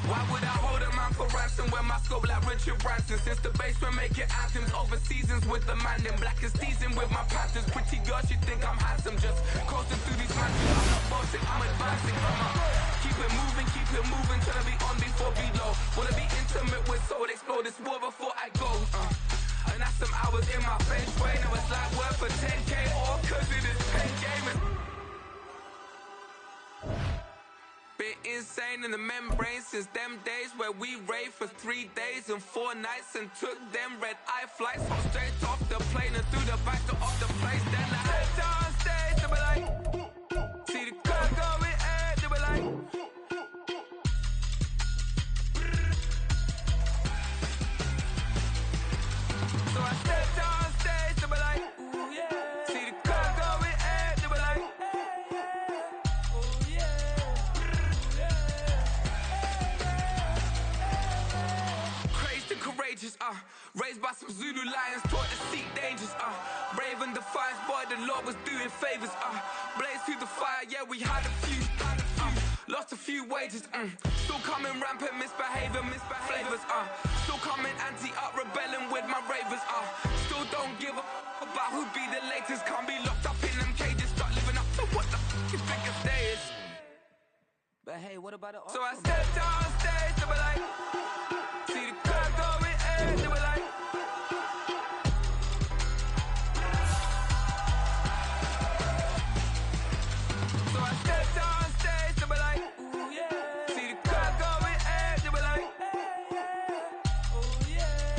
Why would I hold a man for ransom when my scope like Richard Branson? Since the basement making anthems over seasons with the man in black is teasing with my Panthers. Pretty girl, she think I'm handsome, just coasting through these mansions. I'm not bossing, I'm advancing. Keep it moving, trying to be on before below. Wanna be intimate with soul, explore this war before I go. And that's some hours in my bench way. Now it's like work for 10K, all cause it is pen gaming. Been insane in the membrane since them days where we raved for 3 days and 4 nights and took them red-eye flights home straight off the plane and through the back door of the place. Then I head down stage, they be like, see the crowd going air, they be like, so I step down stage, they be like, ooh yeah, see the crowd going air, they be like, courageous, raised by some Zulu lions, taught to seek dangers, brave and defiant, boy, the Lord was doing favors, blaze through the fire, yeah, we had a few, lost a few wages, still coming rampant, misbehaving, flavors, still coming anti-up, rebelling with my ravers, still don't give a about who'd be the latest, can't be locked up in them cages, start living up to what the you think a day is. But hey, what about the so I stepped down stage, they were like, see the crowd going air, they were like, so I stepped down stage, they were like, ooh yeah, see the crowd going air, they were like, oh yeah,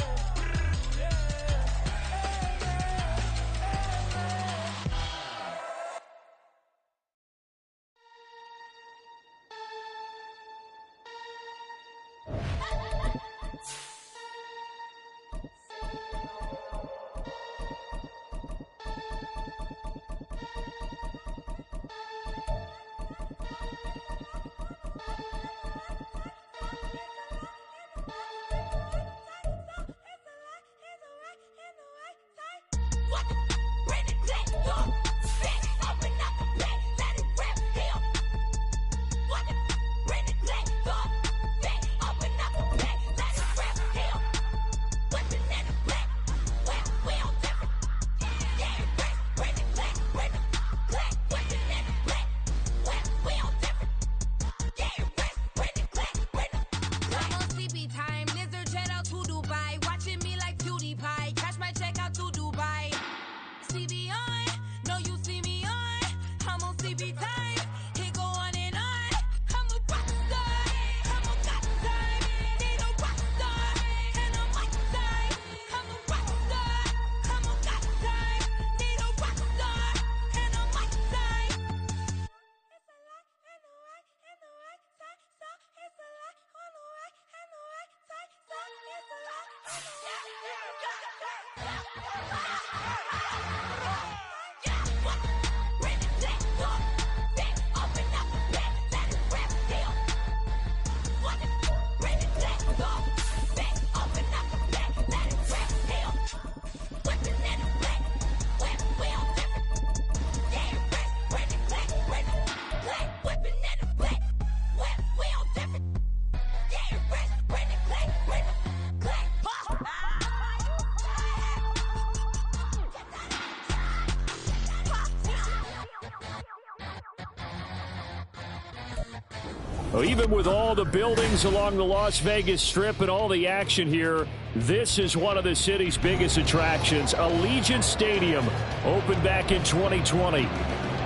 Well, even with all the buildings along the Las Vegas Strip and all the action here, this is one of the city's biggest attractions. Allegiant Stadium opened back in 2020.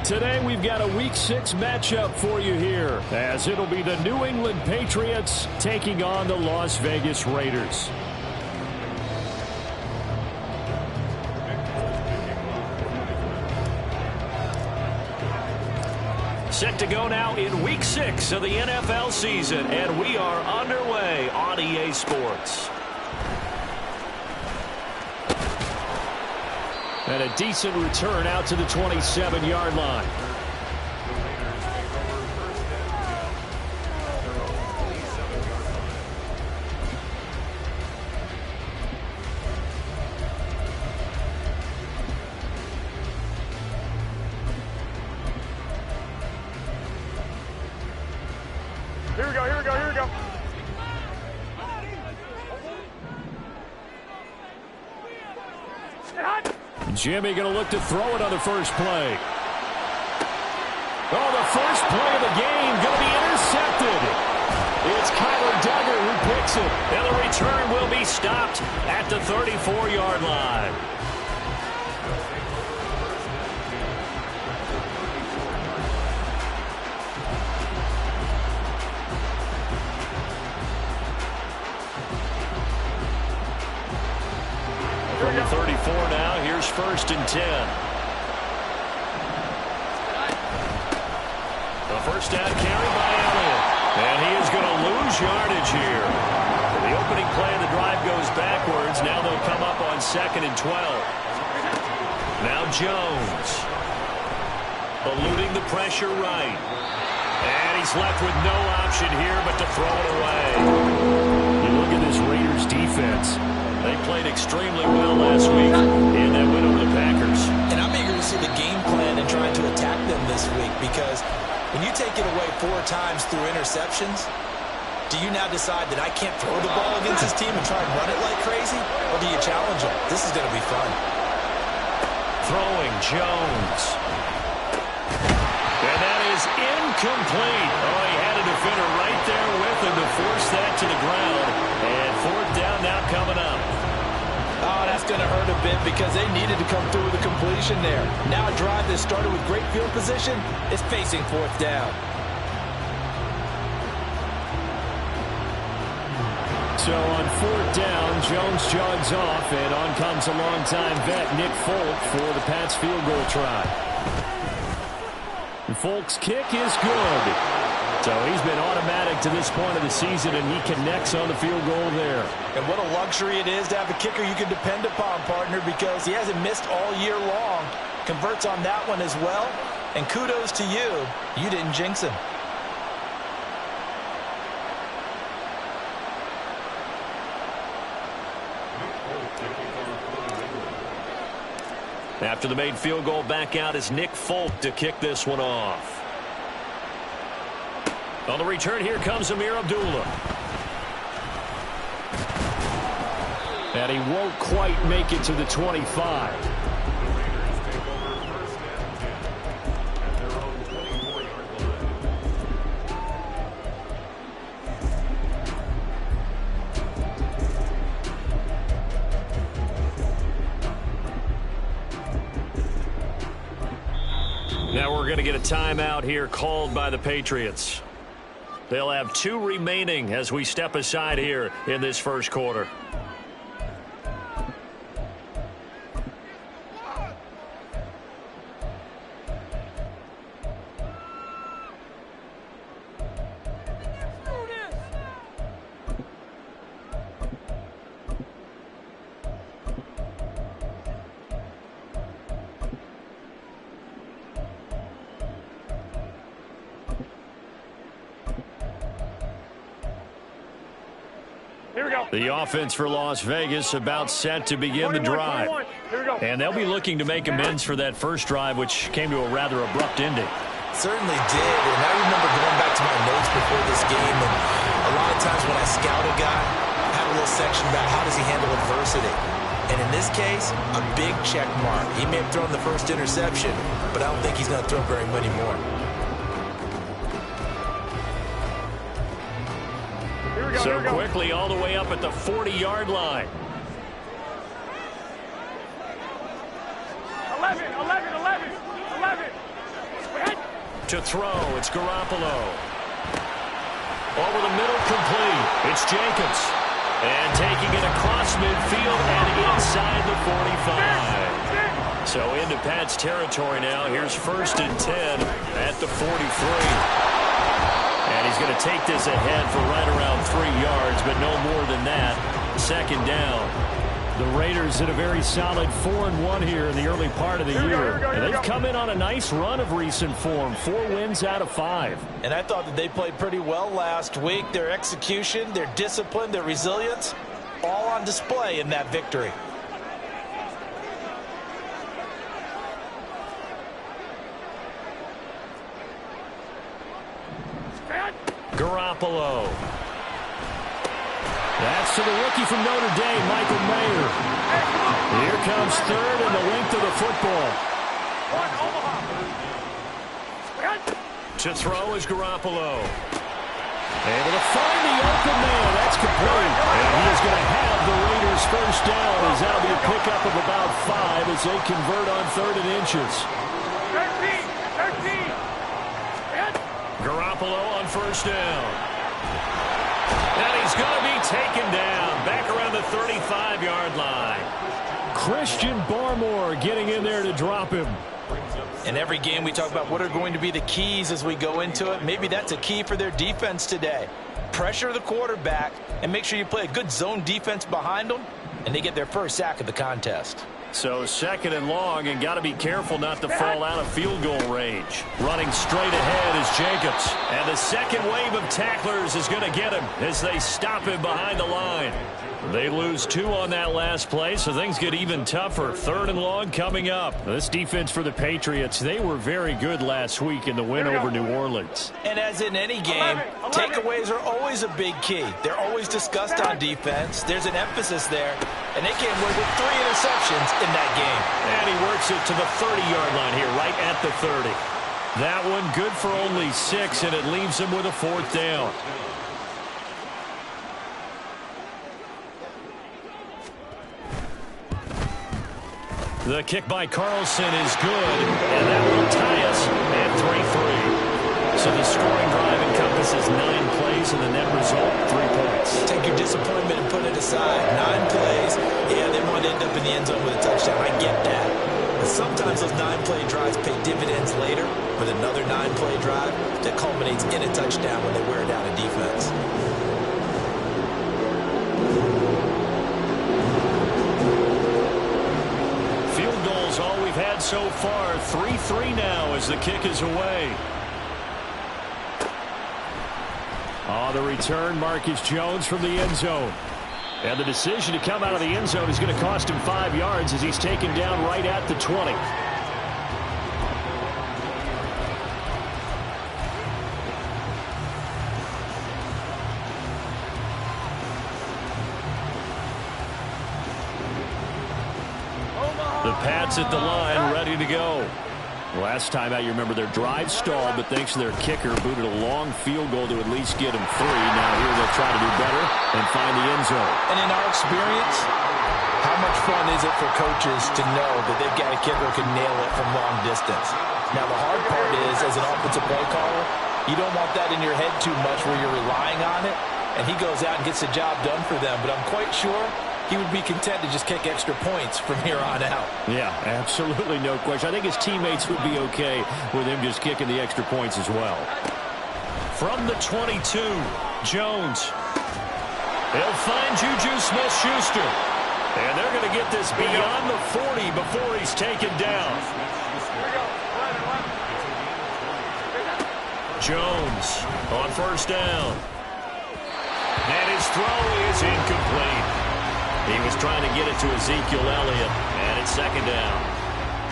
Today we've got a Week 6 matchup for you here, as it'll be the New England Patriots taking on the Las Vegas Raiders. Set to go now in Week 6 of the NFL season, and we are underway on EA Sports. And a decent return out to the 27-yard line. Here we go. Jimmy going to look to throw it on the first play. Oh, the first play of the game going to be intercepted. It's Kyler Duggar who picks it. And the return will be stopped at the 34-yard line. From the 34 now, here's 1st and 10. The first down carry by Elliott. And he is going to lose yardage here. The opening play of the drive goes backwards. Now they'll come up on 2nd and 12. Now Jones. Eluding the pressure right. And he's left with no option here but to throw it away. You look at this Raiders defense. They played extremely well last week in that win over the Packers. And I'm eager to see the game plan and trying to attack them this week, because when you take it away 4 times through interceptions, do you now decide that I can't throw the ball against this team and try and run it like crazy? Or do you challenge them? This is going to be fun. Throwing Jones. And that is incomplete. Oh, he had a defender right there with him to force that to the ground. And 4th down now coming up. Oh, that's going to hurt a bit because they needed to come through with a completion there. Now a drive that started with great field position is facing 4th down. So on 4th down, Jones jogs off, and on comes a longtime vet, Nick Folk, for the Pats field goal try. And Folk's kick is good. So he's been automatic to this point of the season, and he connects on the field goal there. And what a luxury it is to have a kicker you can depend upon, partner, because he hasn't missed all year long. Converts on that one as well. And kudos to you. You didn't jinx him. After the made field goal, back out is Nick Folk to kick this one off. On the return, here comes Amir Abdullah. And he won't quite make it to the 25. Now we're going to get a timeout here called by the Patriots. They'll have 2 remaining as we step aside here in this first quarter. The offense for Las Vegas about set to begin the drive. And they'll be looking to make amends for that first drive, which came to a rather abrupt ending. Certainly did. And I remember going back to my notes before this game, and a lot of times when I scout a guy, I have a little section about how does he handle adversity. And in this case, a big check mark. He may have thrown the first interception, but I don't think he's going to throw very many more. So quickly all the way up at the 40-yard line. 11. To throw, it's Garoppolo. Over the middle, complete. It's Jacobs. And taking it across midfield and inside the 45. So into Pat's territory now. Here's 1st and 10 at the 43. And he's going to take this ahead for right around 3 yards, but no more than that. 2nd down. The Raiders did a very solid 4-1 here in the early part of the year. And they've come in on a nice run of recent form. 4 wins out of 5. And I thought that they played pretty well last week. Their execution, their discipline, their resilience, all on display in that victory. Garoppolo. That's to the rookie from Notre Dame, Michael Mayer. Here comes third and the length of the football. To throw is Garoppolo. Able to find the open man. That's complete. And he is going to have the Raiders first down, as that'll be a pickup of about 5 as they convert on 3rd and inches. 13. Garoppolo on first down. And he's going to be taken down back around the 35-yard line. Christian Barmore getting in there to drop him. In every game we talk about what are going to be the keys as we go into it. Maybe that's a key for their defense today. Pressure the quarterback and make sure you play a good zone defense behind them, and they get their first sack of the contest. So 2nd and long, and got to be careful not to fall out of field goal range. Running straight ahead is Jacobs. And the second wave of tacklers is going to get him as they stop him behind the line. They lose 2 on that last play, so things get even tougher. 3rd and long coming up. This defense for the Patriots, they were very good last week in the win over New Orleans. And as in any game, takeaways are always a big key. They're always discussed on defense. There's an emphasis there, and they came away with 3 interceptions in that game. And he works it to the 30-yard line here, right at the 30. That one good for only 6, and it leaves him with a 4th down. The kick by Carlson is good, and that will tie us at 3-3. So the scoring drive encompasses 9 plays, and the net result, 3 points. Take your disappointment and put it aside. 9 plays, yeah, they want to end up in the end zone with a touchdown. I get that. But sometimes those 9-play drives pay dividends later with another 9-play drive that culminates in a touchdown when they wear down a defense. All we've had so far. 3-3 now as the kick is away. The return, Marcus Jones from the end zone. And the decision to come out of the end zone is going to cost him 5 yards as he's taken down right at the 20. The Pats at the line, ready to go. Last time out, you remember their drive stalled, but thanks to their kicker, booted a long field goal to at least get them 3. Now here they'll try to do better and find the end zone. And in our experience, how much fun is it for coaches to know that they've got a kicker who can nail it from long distance? Now the hard part is, as an offensive play caller, you don't want that in your head too much where you're relying on it, and he goes out and gets the job done for them. But I'm quite sure he would be content to just kick extra points from here on out. Yeah, absolutely no question. I think his teammates would be okay with him just kicking the extra points as well. From the 22, Jones. He'll find Juju Smith-Schuster. And they're going to get this beyond the 40 before he's taken down. Jones on first down. And his throw is incomplete. He was trying to get it to Ezekiel Elliott, and it's 2nd down.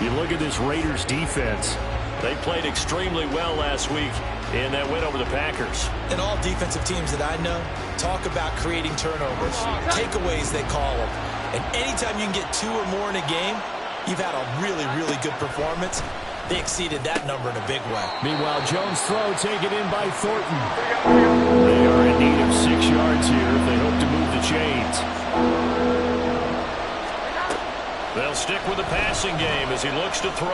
You look at this Raiders defense. They played extremely well last week in that win over the Packers. And all defensive teams that I know talk about creating turnovers, takeaways they call them. And anytime you can get 2 or more in a game, you've had a really, really good performance. They exceeded that number in a big way. Meanwhile, Jones' throw taken in by Thornton. They are in need of 6 yards here if they hope to move the chains. They'll stick with the passing game as he looks to throw.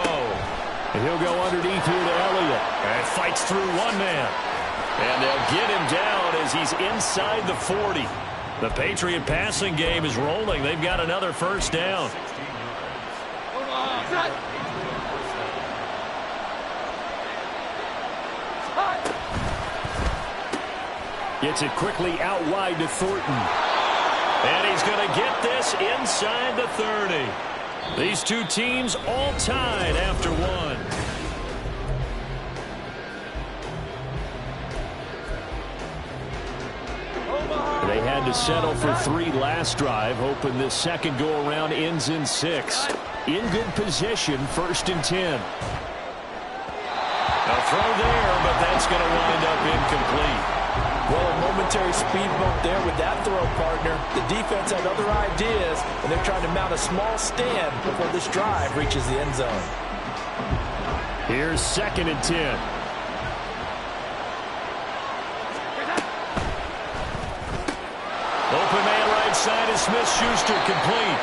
And he'll go underneath here to Elliott. And fights through one man. And they'll get him down as he's inside the 40. The Patriot passing game is rolling. They've got another first down. Gets it quickly out wide to Thornton. And he's going to get this inside the 30. These two teams all tied after one. They had to settle for 3 last drive, hoping this second go-around ends in 6. In good position, 1st and 10. A throw there, but that's going to wind up incomplete. Well, a momentary speed bump there with that throw, partner. The defense had other ideas, and they're trying to mount a small stand before this drive reaches the end zone. Here's 2nd and 10. Open man right side is Smith-Schuster, complete.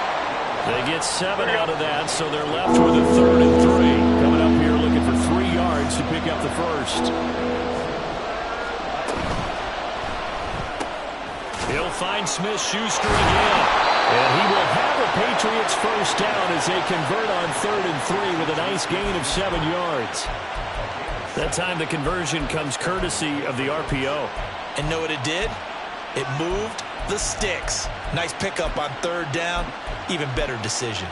They get 7 out of that, so they're left with a 3rd and 3. Coming up here looking for 3 yards to pick up the first. He'll find Smith-Schuster again. And he will have the Patriots first down as they convert on 3rd and 3 with a nice gain of 7 yards. That time the conversion comes courtesy of the RPO. And know what it did? It moved the sticks. Nice pickup on 3rd down. Even better decision.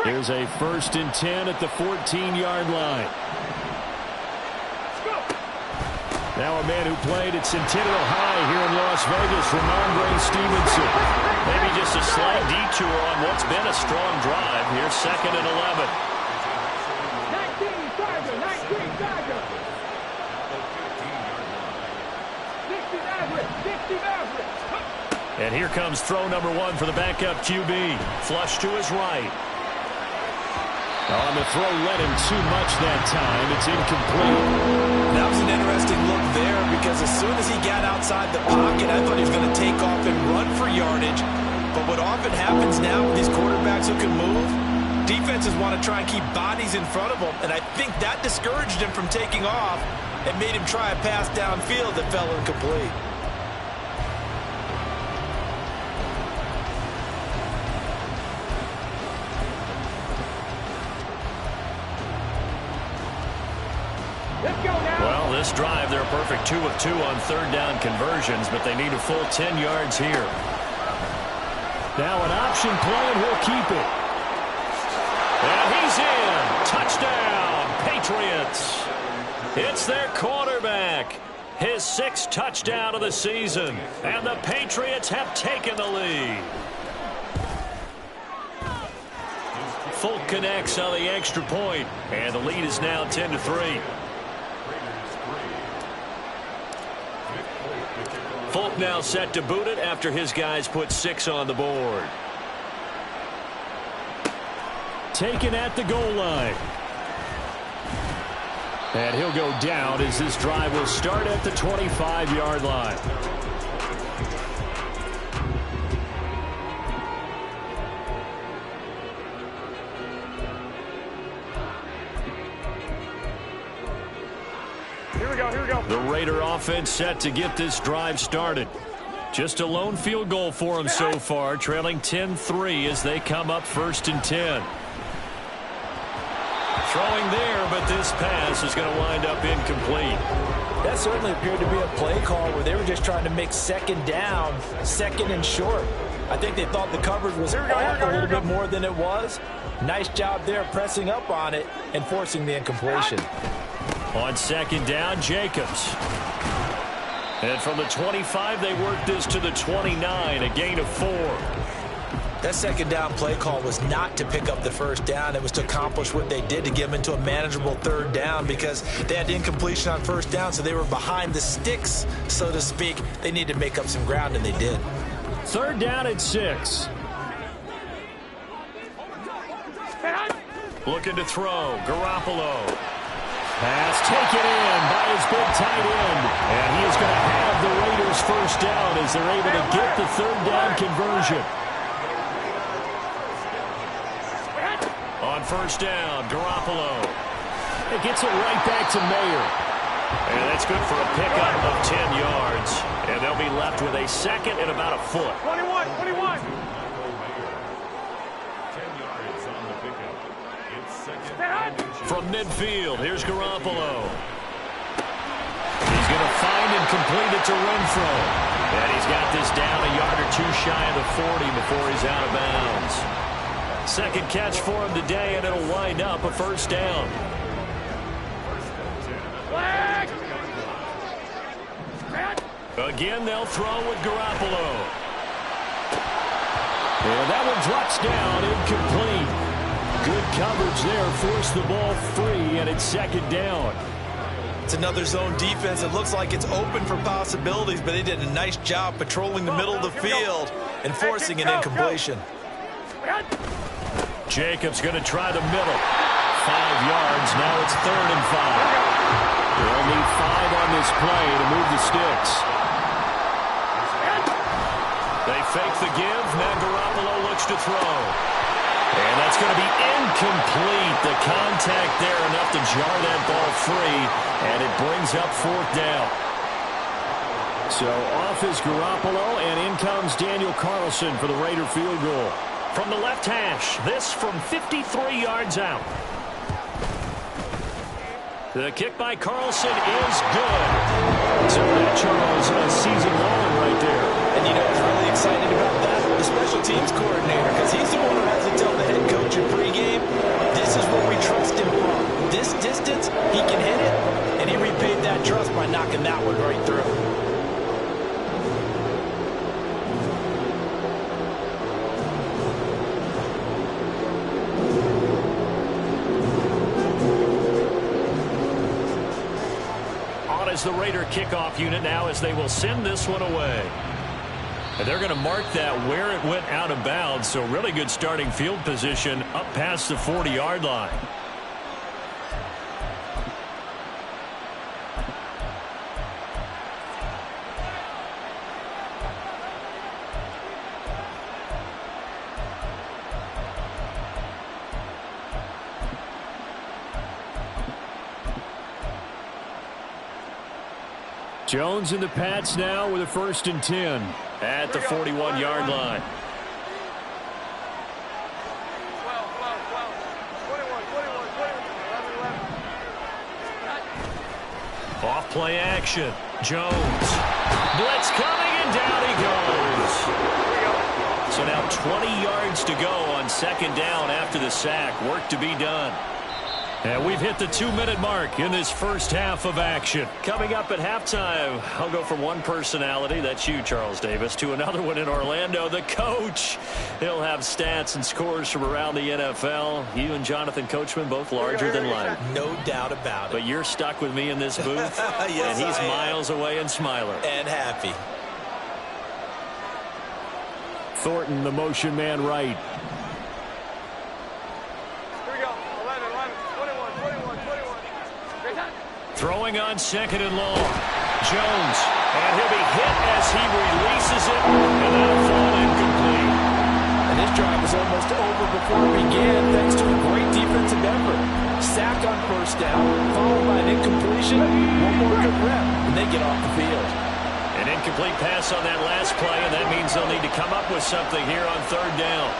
Here's a 1st and 10 at the 14-yard line. Now a man who played at Centennial High here in Las Vegas, Ramondre Stevenson. Maybe just a slight detour on what's been a strong drive. Here's 2nd and 11. 19 Tiger, 19 Tiger. 60 average, 60 average. And here comes throw number 1 for the backup QB. Flush to his right. On the throw, led him too much that time. It's incomplete. That was an interesting look there because as soon as he got outside the pocket, I thought he was going to take off and run for yardage. But what often happens now with these quarterbacks who can move, defenses want to try and keep bodies in front of them. And I think that discouraged him from taking off and made him try a pass downfield that fell incomplete. Well, this drive, they're a perfect 2 of 2 on 3rd down conversions, but they need a full 10 yards here. Now an option play, and he'll keep it. And he's in. Touchdown, Patriots. It's their quarterback. His 6th touchdown of the season. And the Patriots have taken the lead. Folk connects on the extra point, and the lead is now 10-3. Folk now set to boot it after his guys put 6 on the board. Taken at the goal line. And he'll go down as this drive will start at the 25-yard line. Here we go. The Raider offense set to get this drive started. Just a lone field goal for them so far, trailing 10-3 as they come up 1st and 10. Throwing there, but this pass is going to wind up incomplete. That certainly appeared to be a play call where they were just trying to make 2nd down, 2nd and short. I think they thought the coverage was off a little bit more than it was. Nice job there pressing up on it and forcing the incompletion. On 2nd down, Jacobs. And from the 25, they work this to the 29, a gain of 4. That 2nd down play call was not to pick up the 1st down. It was to accomplish what they did to get them into a manageable 3rd down because they had incompletion on 1st down, so they were behind the sticks, so to speak. They needed to make up some ground, and they did. 3rd down at 6. Looking to throw. Garoppolo. Pass taken in by his big tight end. And he is going to have the Raiders first down as they're able to get the 3rd down conversion. On 1st down, Garoppolo. It gets it right back to Mayer. And that's good for a pickup of 10 yards. And they'll be left with a 2nd and about a foot. 21. From midfield, here's Garoppolo. He's going to find and complete it to Renfro. And he's got this down a yard or 2 shy of the 40 before he's out of bounds. 2nd catch for him today, and it'll wind up a 1st down. Again, they'll throw with Garoppolo. And that one drops down, incomplete. Good coverage there, forced the ball free, and it's second down. It's another zone defense. It looks like it's open for possibilities, but they did a nice job patrolling the middle of the field and forcing an incompletion. Jacobs going to try the middle. 5 yards. Now it's 3rd and 5. They'll need 5 on this play to move the sticks. They fake the give. Now Garoppolo looks to throw. And that's going to be incomplete. The contact there enough to jar that ball free, and it brings up 4th down. So off is Garoppolo, and in comes Daniel Carlson for the Raider field goal. From the left hash, this from 53 yards out. The kick by Carlson is good. So that, Charles, a season long right there. And you know what's really exciting about that? The special teams coordinator, because he's the one who has to tell the head coach in pregame, this is what we trust him from. This distance, he can hit it, and he repaid that trust by knocking that one right through. Is the Raider kickoff unit now as they will send this one away. And they're going to mark that where it went out of bounds, so really good starting field position up past the 40-yard line. Jones in the Pats now with a 1st and 10 at the 41-yard line. 11. Off play action. Jones. Blitz coming, and down he goes. So now 20 yards to go on 2nd down after the sack. Work to be done. And we've hit the 2-minute mark in this first half of action. Coming up at halftime, I'll go from one personality, that's you, Charles Davis, to another one in Orlando, the coach. He'll have stats and scores from around the NFL. You and Jonathan Coachman, both larger than life. No doubt about it. But you're stuck with me in this booth, yes, and he's miles away and smiling. And happy. Thornton, the motion man right. Throwing on 2nd and long. Jones. And he'll be hit as he releases it. And that'll fall incomplete. And this drive was almost over before it began thanks to a great defensive effort. Sack on 1st down, followed by an incompletion. One more good rep, and they get off the field. An incomplete pass on that last play, and that means they'll need to come up with something here on 3rd down.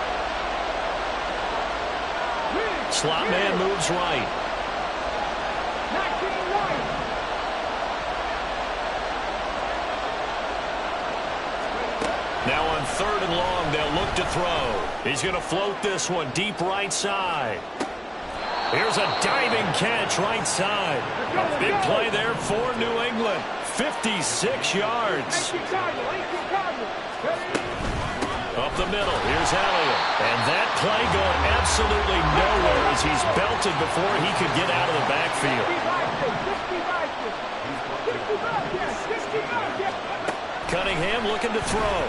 Slot man moves right. Now on 3rd and long, they'll look to throw. He's going to float this one deep right side. Here's a diving catch right side. A big play there for New England. 56 yards. Up the middle, here's Elliott. And that play going absolutely nowhere as he's belted before he could get out of the backfield. Cunningham looking to throw.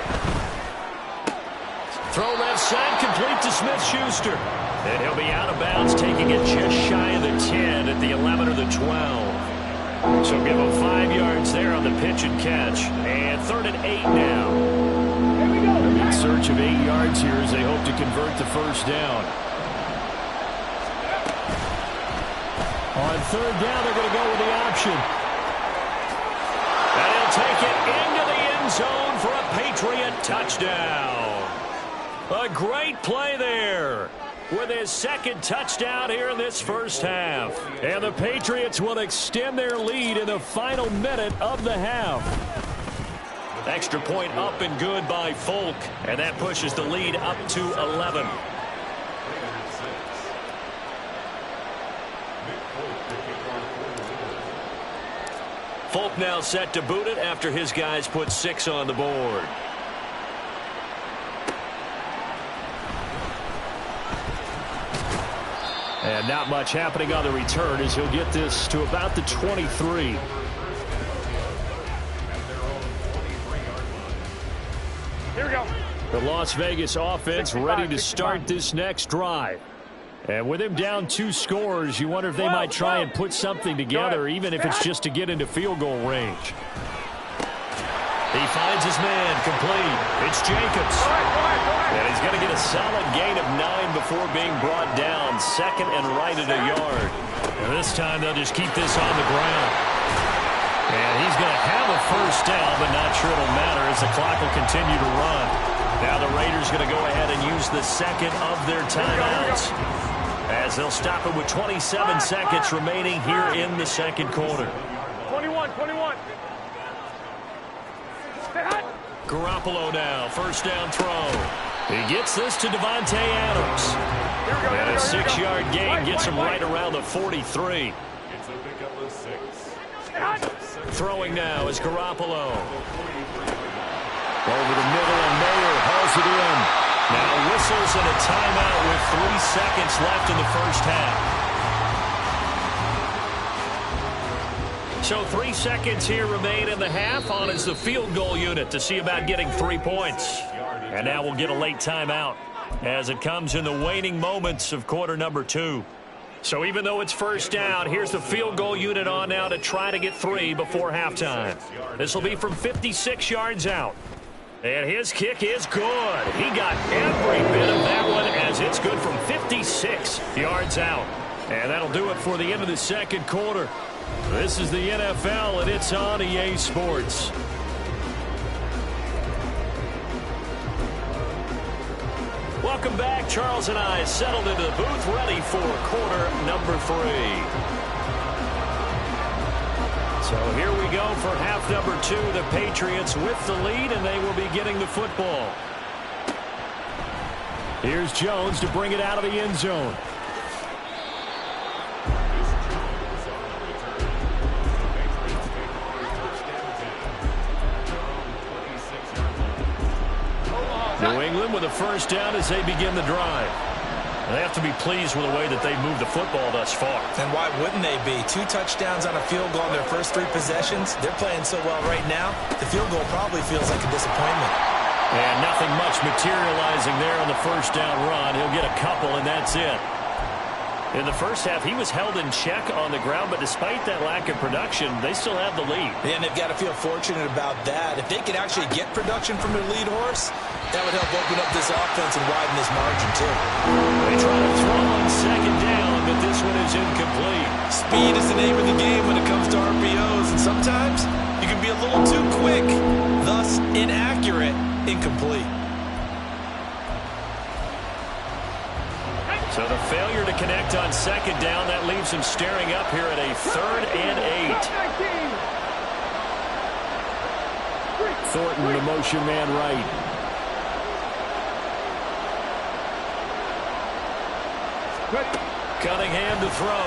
Throw left side, complete to Smith-Schuster. And he'll be out of bounds, taking it just shy of the 10 at the 11 or the 12. So give him 5 yards there on the pitch and catch. And 3rd and 8 now. In search of 8 yards here as they hope to convert the 1st down. On 3rd down, they're going to go with the option. And he'll take it into the end zone for a Patriot touchdown. A great play there with his 2nd touchdown here in this first half. And the Patriots will extend their lead in the final minute of the half. Extra point up and good by Folk, and that pushes the lead up to 11. Folk now set to boot it after his guys put 6 on the board. And not much happening on the return as he'll get this to about the 23. Here we go. The Las Vegas offense ready to start this next drive. And with him down 2 scores, you wonder if they might try and put something together, even if it's just to get into field goal range. He finds his man, complete. It's Jacobs. And he's going to get a solid gain of 9 before being brought down. Second and right at a yard. And this time they'll just keep this on the ground. And he's going to have a first down, but not sure it'll matter as the clock will continue to run. Now the Raiders going to go ahead and use the second of their timeouts, as they'll stop it with 27 seconds remaining here in the second quarter. 21. Garoppolo now, first down throw. He gets this to Devontae Adams. And a 6-yard gain gets him right around the 43. It's a pickup of 6. Throwing now is Garoppolo. Over the middle, and Mayer hauls it in. Now whistles and a timeout with 3 seconds left in the first half. So 3 seconds here remain in the half. On is the field goal unit to see about getting 3 points. And now we'll get a late timeout as it comes in the waning moments of quarter number 2. So even though it's first down, here's the field goal unit on now to try to get 3 before halftime. This will be from 56 yards out. And his kick is good. He got every bit of that one as it's good from 56 yards out. And that'll do it for the end of the second quarter. This is the NFL, and it's on EA Sports. Welcome back. Charles and I settled into the booth, ready for quarter number 3. So here we go for half number 2. The Patriots with the lead, and they will be getting the football. Here's Jones to bring it out of the end zone. New England with a first down as they begin the drive. They have to be pleased with the way that they've moved the football thus far. And why wouldn't they be? 2 touchdowns on a field goal in their first 3 possessions. They're playing so well right now, the field goal probably feels like a disappointment. And nothing much materializing there on the first down run. He'll get a couple, and that's it. In the first half, he was held in check on the ground, but despite that lack of production, they still have the lead. And they've got to feel fortunate about that. If they could actually get production from their lead horse, that would help open up this offense and widen this margin, too. They try to throw on second down, but this one is incomplete. Speed is the name of the game when it comes to RPOs, and sometimes you can be a little too quick, thus inaccurate, incomplete. So the failure to connect on second down, that leaves him staring up here at a 3rd and 8. Thornton, the motion man right. Cunningham to throw.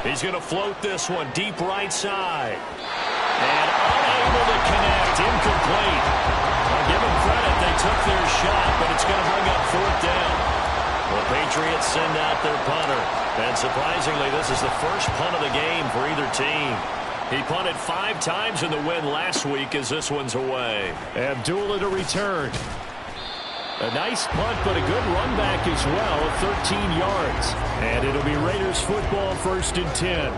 He's going to float this one deep right side. And unable to connect, incomplete. I'll give them credit, they took their shot, but it's going to bring up 4th down. The Patriots send out their punter. And surprisingly, this is the first punt of the game for either team. He punted 5 times in the win last week as this one's away. Abdullah to return. A nice punt, but a good run back as well of 13 yards. And it'll be Raiders football, 1st and 10.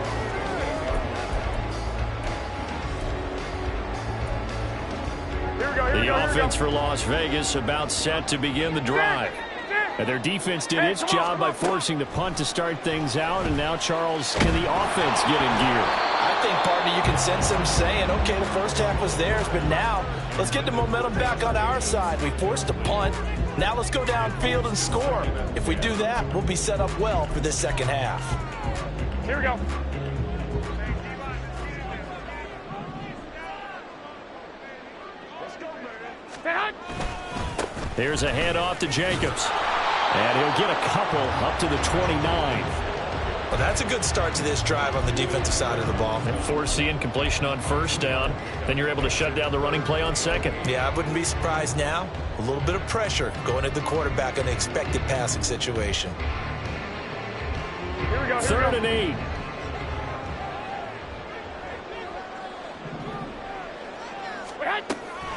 The offense for Las Vegas about set to begin the drive. And their defense did its job by forcing the punt to start things out. And now, Charles, can the offense get in gear? I think, partner, you can sense them saying, okay, the first half was theirs, but now let's get the momentum back on our side. We forced a punt. Now let's go downfield and score. If we do that, we'll be set up well for this second half. Here we go. Here's a handoff to Jacobs. And he'll get a couple up to the 29. Well, that's a good start to this drive on the defensive side of the ball. And force the incompletion on first down. Then you're able to shut down the running play on second. Yeah, I wouldn't be surprised now. A little bit of pressure going at the quarterback on the expected passing situation. 3rd and 8.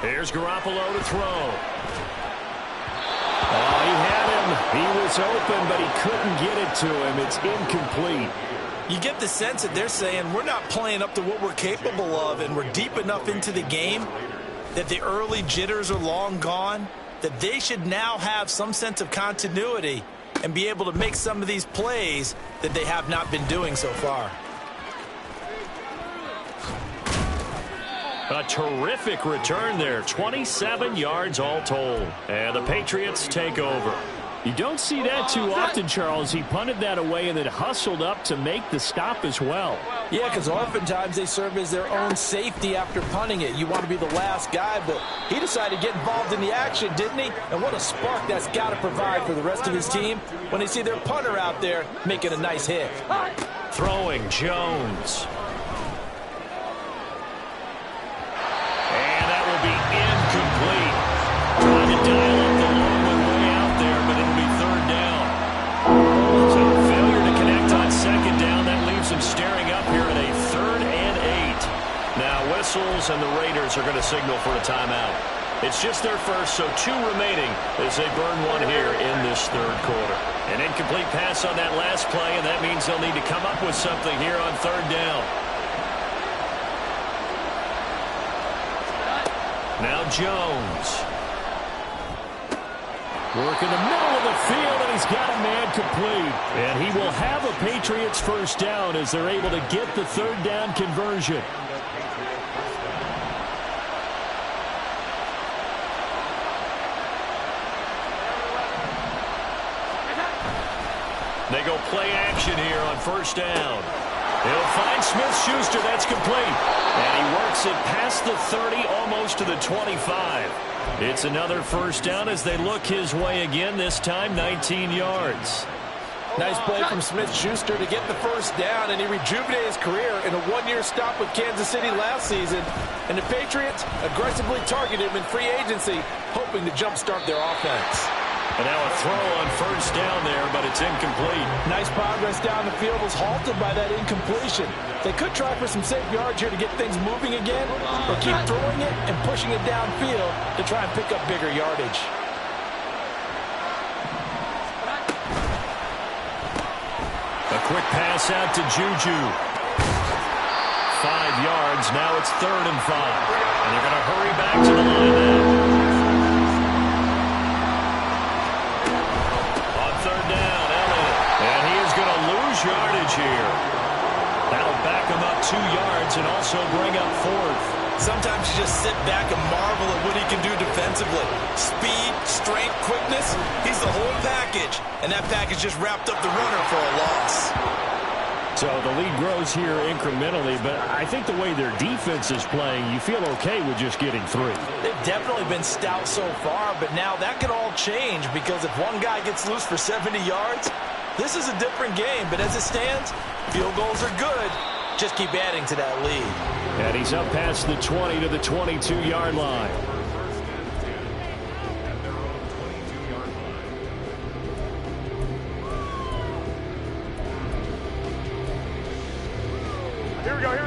Here's Garoppolo to throw. Oh, he had him. He was open, but he couldn't get it to him. It's incomplete. You get the sense that they're saying we're not playing up to what we're capable of, and we're deep enough into the game that the early jitters are long gone, that they should now have some sense of continuity and be able to make some of these plays that they have not been doing so far. A terrific return there. 27 yards all told. And the Patriots take over. You don't see that too often, Charles. He punted that away and then hustled up to make the stop as well. Yeah, because oftentimes they serve as their own safety after punting it. You want to be the last guy, but he decided to get involved in the action, didn't he? And what a spark that's got to provide for the rest of his team when they see their punter out there making a nice hit. Throwing Jones. And that will be incomplete. Trying to dial up the long one way out there, but it'll be 3rd down. So failure to connect on 2nd down. That leaves them staring up here at a 3rd and 8. Now whistles and the Raiders are going to signal for a timeout. It's just their first, so 2 remaining as they burn one here in this 3rd quarter. An incomplete pass on that last play, and that means they'll need to come up with something here on 3rd down. Now Jones. Work in the middle of the field, and he's got a man complete. And he will have a Patriots 1st down as they're able to get the 3rd down conversion. They go play action here on 1st down. He'll find Smith-Schuster. That's complete. And he works it past the 30, almost to the 25. It's another 1st down as they look his way again, this time 19 yards. Nice play from Smith-Schuster to get the 1st down, and he rejuvenated his career in a 1-year stop with Kansas City last season. And the Patriots aggressively targeted him in free agency, hoping to jumpstart their offense. And now a throw on 1st down there, but it's incomplete. Nice progress down the field was halted by that incompletion. They could try for some safe yards here to get things moving again, or keep throwing it and pushing it downfield to try and pick up bigger yardage. A quick pass out to Juju. 5 yards. Now it's 3rd and 5. And they're going to hurry back to the line now. On 3rd down, Elliott. And he is going to lose yardage here. That'll back him up 2 yards and also bring up 4th. Sometimes you just sit back and marvel at what he can do defensively. Speed, strength, quickness, he's the whole package. And that package just wrapped up the runner for a loss. So the lead grows here incrementally, but I think the way their defense is playing, you feel okay with just getting 3. They've definitely been stout so far, but now that could all change because if one guy gets loose for 70 yards, this is a different game. But as it stands, field goals are good. Just keep adding to that lead. And he's up past the 20 to the 22-yard line.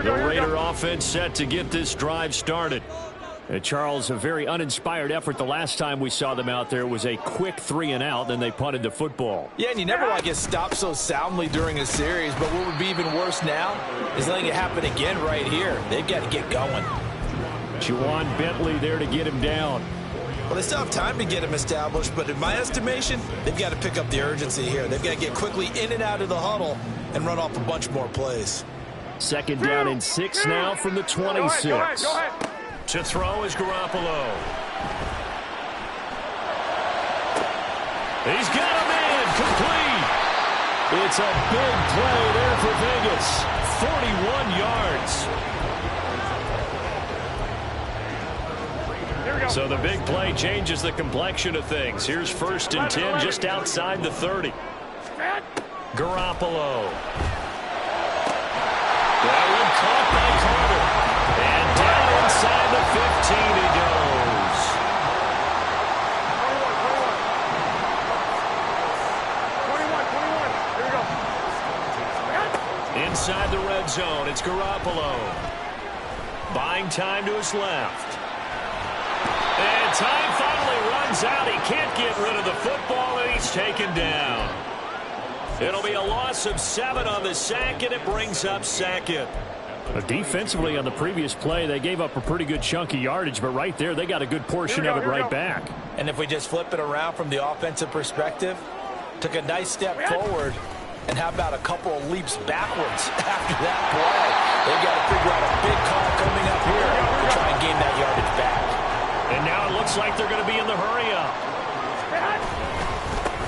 The Raider offense set to get this drive started. Charles, a very uninspired effort. The last time we saw them out there was a quick 3 and out, then they punted the football. Yeah, and you never want to get stopped so soundly during a series, but what would be even worse now is letting it happen again right here. They've got to get going. Juwan Bentley there to get him down. Well, they still have time to get him established, but in my estimation, they've got to pick up the urgency here. They've got to get quickly in and out of the huddle and run off a bunch more plays. 2nd down and 6 now from the 26. Go ahead. To throw is Garoppolo. He's got him in, complete. It's a big play there for Vegas. 41 yards. Here we go. So the big play changes the complexion of things. Here's 1st and 10 just outside the 30. Garoppolo. That one caught by Carter. And down inside the 15 he goes. 21. Here we go. zone. It's Garoppolo. Buying time to his left. And time finally runs out. He can't get rid of the football, and he's taken down. It'll be a loss of 7 on the sack, and it brings up second. Defensively on the previous play, they gave up a pretty good chunk of yardage, but right there, they got a good portion of it right back. And if we just flip it around from the offensive perspective, took a nice step forward, and how about a couple of leaps backwards after that play? They've got to figure out a big call coming up here to try and gain that yardage back. And now it looks like they're going to be in the hurry-up.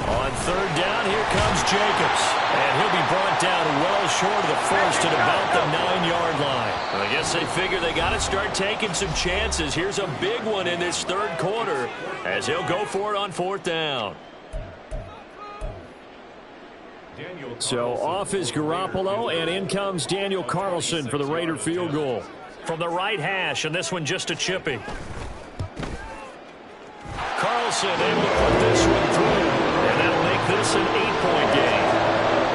On third down, here comes Jacobs. And he'll be brought down well short of the first at about the 9-yard line. I guess they figure they got to start taking some chances. Here's a big one in this third quarter as he'll go for it on fourth down. So off is Garoppolo, and in comes Daniel Carlson for the Raider field goal. From the right hash, and this one just a chippy. Carlson able to put this one through, and that'll make this an 8-point game.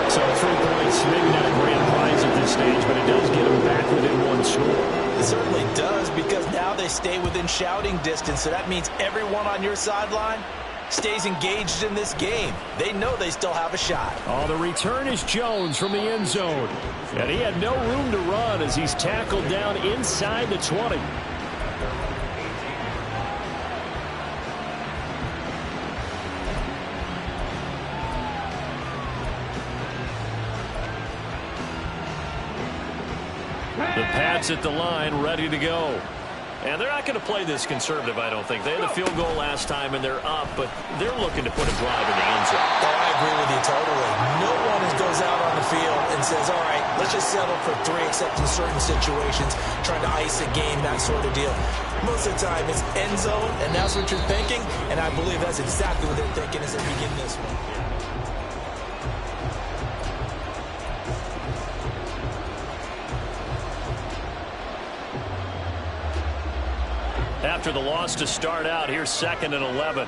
So 3 points, maybe not a grand prize at this stage, but it does get them back within one score. It certainly does, because now they stay within shouting distance, so that means everyone on your sideline stays engaged in this game. They know they still have a shot. Oh, the return is Jones from the end zone. And he had no room to run as he's tackled down inside the 20. The Pats at the line, ready to go. And they're not going to play this conservative, I don't think. They had the field goal last time, and they're up, but they're looking to put a drive in the end zone. Oh, I agree with you totally. No one goes out on the field and says, all right, let's just settle for 3, except in certain situations, trying to ice a game, that sort of deal. Most of the time, it's end zone, and that's what you're thinking, and I believe that's exactly what they're thinking as they begin this one. After the loss to start out, here's 2nd and 11.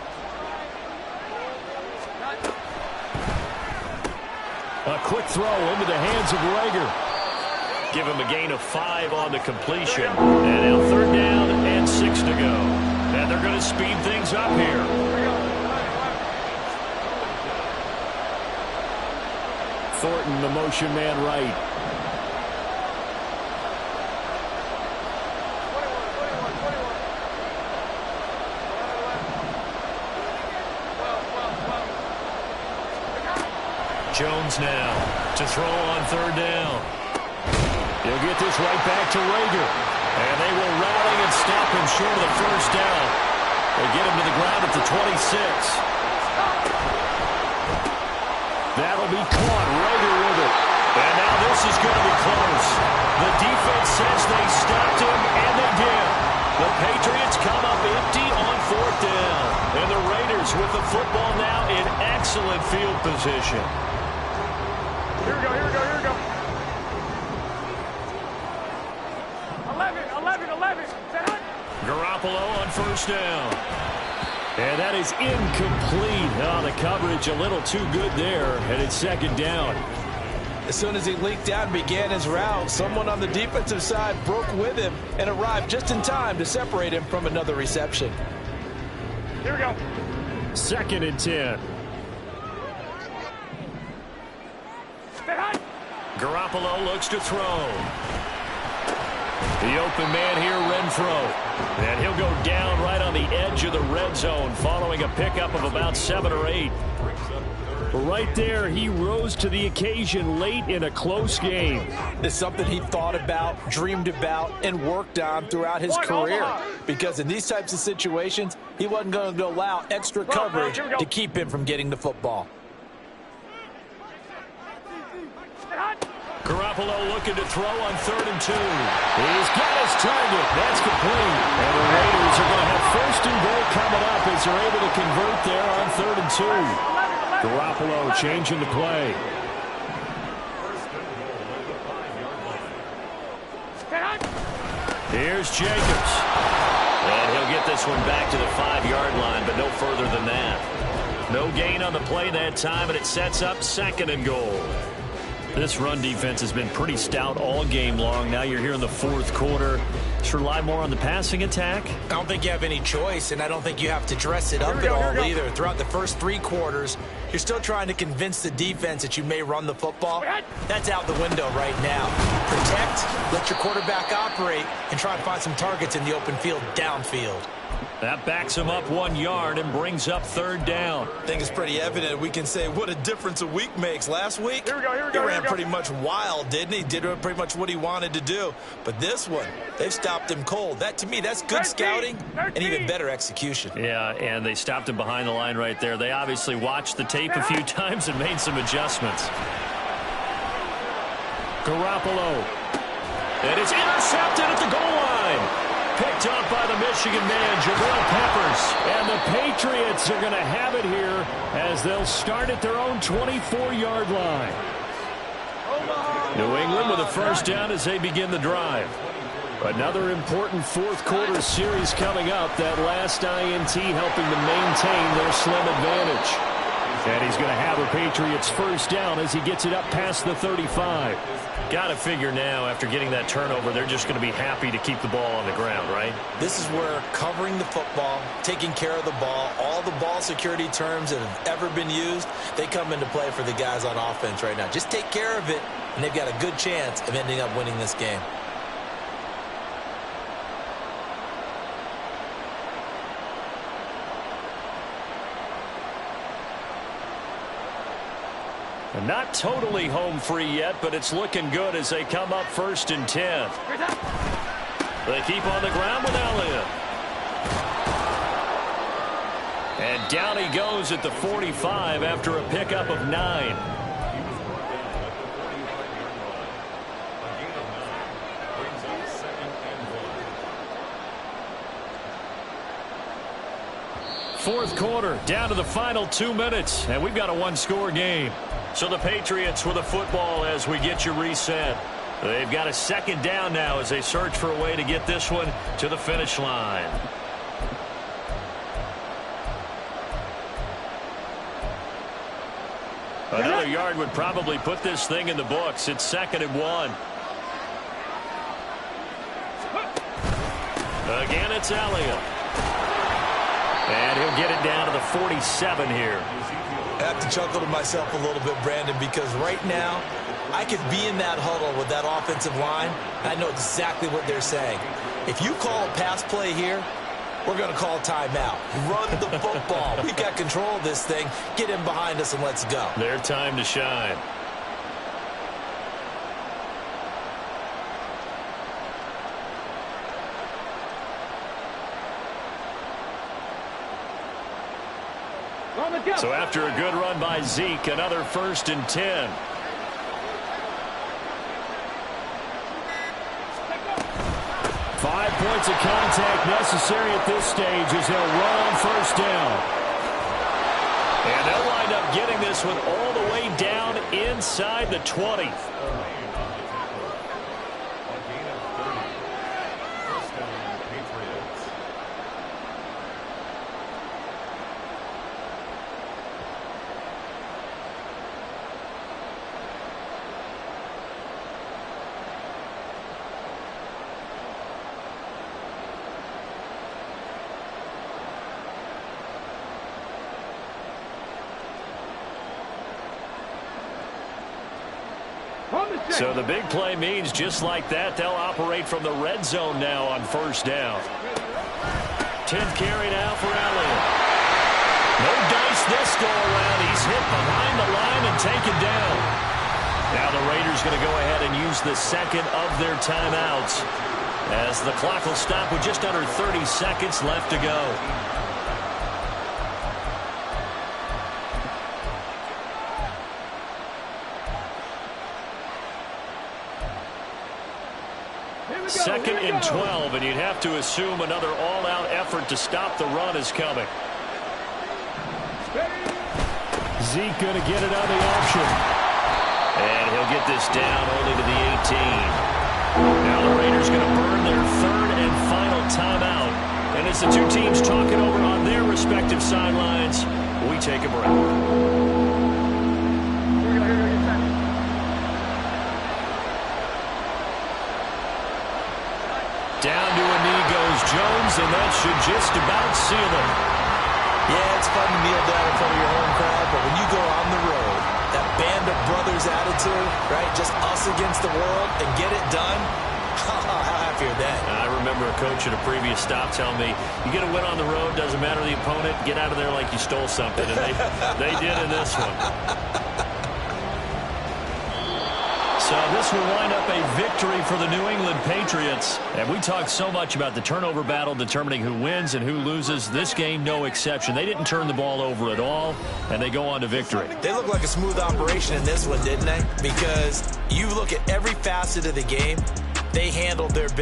A quick throw into the hands of Rager. Give him a gain of 5 on the completion. And now 3rd down and 6 to go. And they're going to speed things up here. Thornton, the motion man right. Jones now to throw on 3rd down. He'll get this right back to Rager. And they will rally and stop him short of the first down. They get him to the ground at the 26. That'll be caught. Rager with it. And now this is going to be close. The defense says they stopped him, and they did. The Patriots come up empty on 4th down. And the Raiders with the football now in excellent field position. Here we go, here we go, here we go. 11. Garoppolo on 1st down. And that is incomplete. Oh, the coverage a little too good there, and it's 2nd down. As soon as he leaked out and began his route, someone on the defensive side broke with him and arrived just in time to separate him from another reception. Here we go. 2nd and 10. Garoppolo looks to throw. The open man here, Renfro. And he'll go down right on the edge of the red zone following a pickup of about 7 or 8. Right there, he rose to the occasion late in a close game. It's something he thought about, dreamed about, and worked on throughout his career. Because in these types of situations, he wasn't going to allow extra coverage to keep him from getting the football. Garoppolo looking to throw on 3rd and 2. He's got his target. That's complete. And the Raiders are going to have 1st and goal coming up as they're able to convert there on 3rd and 2. Garoppolo changing the play. Here's Jacobs. And he'll get this one back to the 5-yard line, but no further than that. No gain on the play that time, and it sets up 2nd and goal. This run defense has been pretty stout all game long. Now you're here in the fourth quarter. Should rely more on the passing attack? I don't think you have any choice, and I don't think you have to dress it up at all either. Throughout the first 3 quarters, you're still trying to convince the defense that you may run the football. That's out the window right now. Protect, let your quarterback operate, and try to find some targets in the open field downfield. That backs him up 1 yard and brings up third down. I think it's pretty evident. We can say what a difference a week makes. Last week, he ran pretty much wild, didn't he? Did pretty much what he wanted to do. But this one, they've stopped him cold. That, to me, that's good scouting and even better execution. Yeah, and they stopped him behind the line right there. They obviously watched the tape a few times and made some adjustments. Garoppolo. It is intercepted at the goal line. Picked up by the Michigan man, Jabril Peppers. And the Patriots are going to have it here as they'll start at their own 24-yard line. New England with a first down as they begin the drive. Another important fourth quarter series coming up. That last INT helping to maintain their slim advantage. And he's going to have a Patriots first down as he gets it up past the 35. Got to figure now, after getting that turnover, they're just going to be happy to keep the ball on the ground, right? This is where covering the football, taking care of the ball, all the ball security terms that have ever been used, they come into play for the guys on offense right now. Just take care of it, and they've got a good chance of ending up winning this game. Not totally home free yet, but it's looking good as they come up first and 10. They keep on the ground with Elliott. And down he goes at the 45 after a pickup of 9. Fourth quarter, down to the final 2 minutes, and we've got a one-score game. So the Patriots with a football as we get you reset. They've got a second down now as they search for a way to get this one to the finish line. Another yard would probably put this thing in the books. It's 2nd and 1. Again, it's Elliott. And he'll get it down to the 47 here. I have to chuckle to myself a little bit, Brandon, because right now I could be in that huddle with that offensive line. I know exactly what they're saying. If you call a pass play here, we're going to call timeout. Run the football. We've got control of this thing. Get in behind us and let's go. Their time to shine. So after a good run by Zeke, another 1st and 10. Five points of contact necessary at this stage as they'll run on first down. And they'll wind up getting this one all the way down inside the 20. So the big play means just like that, they'll operate from the red zone now on first down. 10th carry now for Elliott. No dice this go around. He's hit behind the line and taken down. Now the Raiders going to go ahead and use the second of their timeouts as the clock will stop with just under 30 seconds left to go. Second and 12, and you'd have to assume another all-out effort to stop the run is coming. Zeke going to get it on the option. And he'll get this down only to the 18. Now the Raiders going to burn their 3rd and final timeout. And as the two teams talk it over on their respective sidelines, we take a break. scores, and that should just about seal it. Yeah, it's fun to kneel down in front of your home crowd, but when you go on the road, that band of brothers attitude, right, just us against the world, and get it done, how happy are they? I remember a coach at a previous stop telling me, you get a win on the road, doesn't matter the opponent, get out of there like you stole something, and they did in this one. So this will wind up a victory for the New England Patriots. And we talked so much about the turnover battle determining who wins and who loses. This game, no exception. They didn't turn the ball over at all, and they go on to victory. They look like a smooth operation in this one, didn't they? Because you look at every facet of the game, they handled their business.